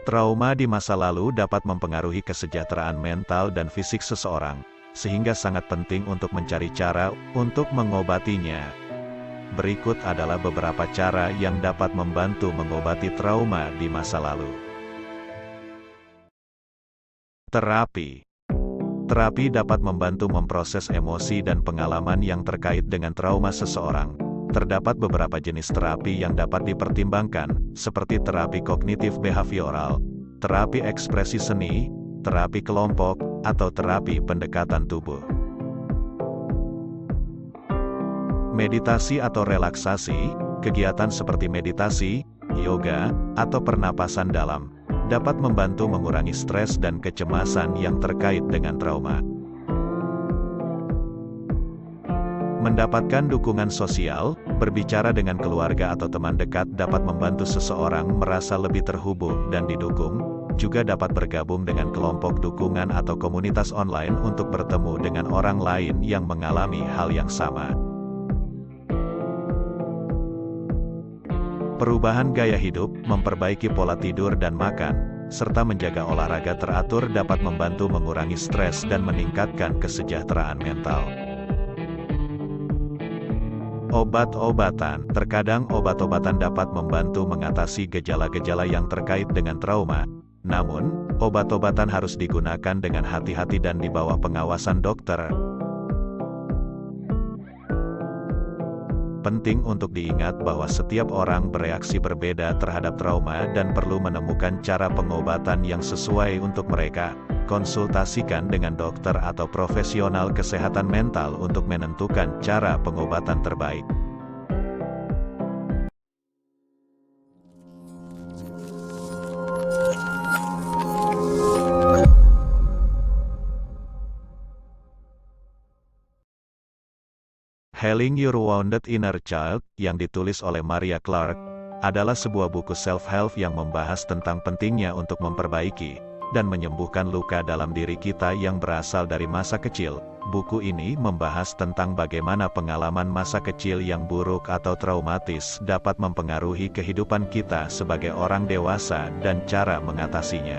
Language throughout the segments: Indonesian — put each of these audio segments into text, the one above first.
Trauma di masa lalu dapat mempengaruhi kesejahteraan mental dan fisik seseorang, sehingga sangat penting untuk mencari cara untuk mengobatinya. Berikut adalah beberapa cara yang dapat membantu mengobati trauma di masa lalu. Terapi. Terapi dapat membantu memproses emosi dan pengalaman yang terkait dengan trauma seseorang. Terdapat beberapa jenis terapi yang dapat dipertimbangkan, seperti terapi kognitif behavioral, terapi ekspresi seni, terapi kelompok, atau terapi pendekatan tubuh. Meditasi atau relaksasi, kegiatan seperti meditasi, yoga, atau pernapasan dalam, dapat membantu mengurangi stres dan kecemasan yang terkait dengan trauma. Mendapatkan dukungan sosial, berbicara dengan keluarga atau teman dekat dapat membantu seseorang merasa lebih terhubung dan didukung, juga dapat bergabung dengan kelompok dukungan atau komunitas online untuk bertemu dengan orang lain yang mengalami hal yang sama. Perubahan gaya hidup, memperbaiki pola tidur dan makan, serta menjaga olahraga teratur dapat membantu mengurangi stres dan meningkatkan kesejahteraan mental. Obat-obatan. Terkadang obat-obatan dapat membantu mengatasi gejala-gejala yang terkait dengan trauma. Namun, obat-obatan harus digunakan dengan hati-hati dan di bawah pengawasan dokter. Penting untuk diingat bahwa setiap orang bereaksi berbeda terhadap trauma dan perlu menemukan cara pengobatan yang sesuai untuk mereka. Konsultasikan dengan dokter atau profesional kesehatan mental untuk menentukan cara pengobatan terbaik. Healing Your Wounded Inner Child, yang ditulis oleh Maria Clark, adalah sebuah buku self-help yang membahas tentang pentingnya untuk memperbaiki dan menyembuhkan luka dalam diri kita yang berasal dari masa kecil. Buku ini membahas tentang bagaimana pengalaman masa kecil yang buruk atau traumatis dapat mempengaruhi kehidupan kita sebagai orang dewasa dan cara mengatasinya.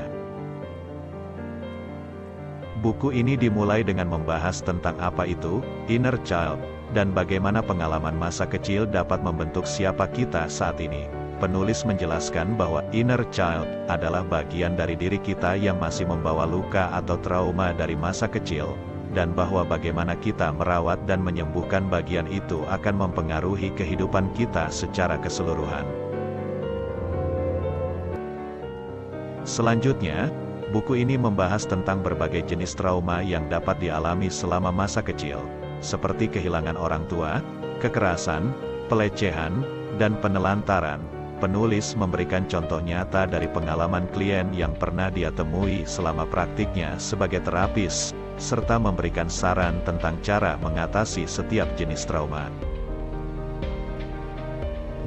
Buku ini dimulai dengan membahas tentang apa itu inner child, dan bagaimana pengalaman masa kecil dapat membentuk siapa kita saat ini. Penulis menjelaskan bahwa inner child adalah bagian dari diri kita yang masih membawa luka atau trauma dari masa kecil, dan bahwa bagaimana kita merawat dan menyembuhkan bagian itu akan mempengaruhi kehidupan kita secara keseluruhan. Selanjutnya, buku ini membahas tentang berbagai jenis trauma yang dapat dialami selama masa kecil, seperti kehilangan orang tua, kekerasan, pelecehan, dan penelantaran. Penulis memberikan contoh nyata dari pengalaman klien yang pernah dia temui selama praktiknya sebagai terapis, serta memberikan saran tentang cara mengatasi setiap jenis trauma.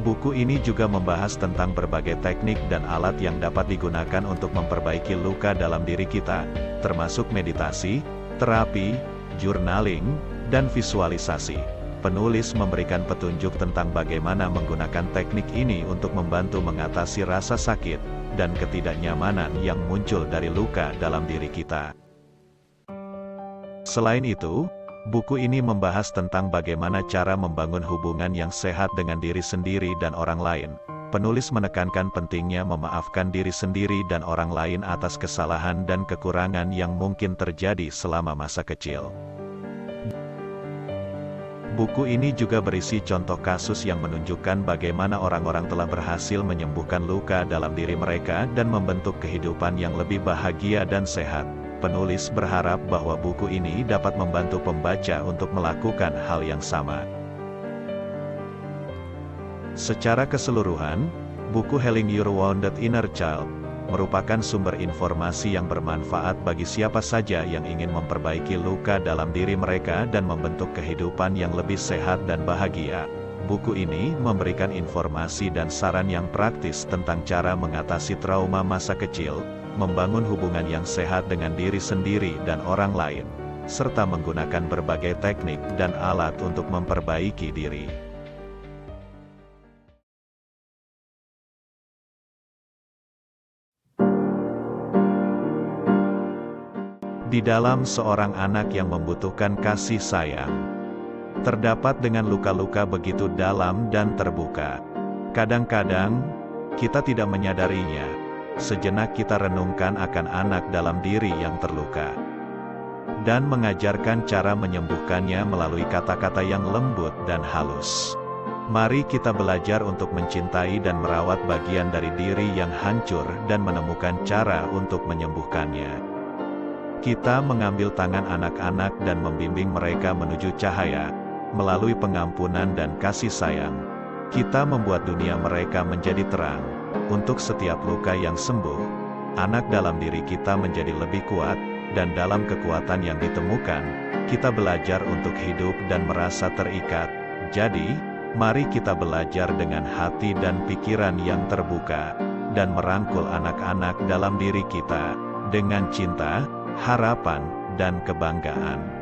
Buku ini juga membahas tentang berbagai teknik dan alat yang dapat digunakan untuk memperbaiki luka dalam diri kita, termasuk meditasi, terapi, journaling, dan visualisasi. Penulis memberikan petunjuk tentang bagaimana menggunakan teknik ini untuk membantu mengatasi rasa sakit dan ketidaknyamanan yang muncul dari luka dalam diri kita. Selain itu, buku ini membahas tentang bagaimana cara membangun hubungan yang sehat dengan diri sendiri dan orang lain. Penulis menekankan pentingnya memaafkan diri sendiri dan orang lain atas kesalahan dan kekurangan yang mungkin terjadi selama masa kecil. Buku ini juga berisi contoh kasus yang menunjukkan bagaimana orang-orang telah berhasil menyembuhkan luka dalam diri mereka dan membentuk kehidupan yang lebih bahagia dan sehat. Penulis berharap bahwa buku ini dapat membantu pembaca untuk melakukan hal yang sama. Secara keseluruhan, buku Healing Your Wounded Inner Child merupakan sumber informasi yang bermanfaat bagi siapa saja yang ingin memperbaiki luka dalam diri mereka dan membentuk kehidupan yang lebih sehat dan bahagia. Buku ini memberikan informasi dan saran yang praktis tentang cara mengatasi trauma masa kecil, membangun hubungan yang sehat dengan diri sendiri dan orang lain, serta menggunakan berbagai teknik dan alat untuk memperbaiki diri. Di dalam seorang anak yang membutuhkan kasih sayang, terdapat dengan luka-luka begitu dalam dan terbuka. Kadang-kadang, kita tidak menyadarinya. Sejenak kita renungkan akan anak dalam diri yang terluka, dan mengajarkan cara menyembuhkannya melalui kata-kata yang lembut dan halus. Mari kita belajar untuk mencintai dan merawat bagian dari diri yang hancur dan menemukan cara untuk menyembuhkannya. Kita mengambil tangan anak-anak dan membimbing mereka menuju cahaya, melalui pengampunan dan kasih sayang. Kita membuat dunia mereka menjadi terang. Untuk setiap luka yang sembuh, anak dalam diri kita menjadi lebih kuat, dan dalam kekuatan yang ditemukan, kita belajar untuk hidup dan merasa terikat. Jadi, mari kita belajar dengan hati dan pikiran yang terbuka, dan merangkul anak-anak dalam diri kita, dengan cinta, harapan, dan kebanggaan.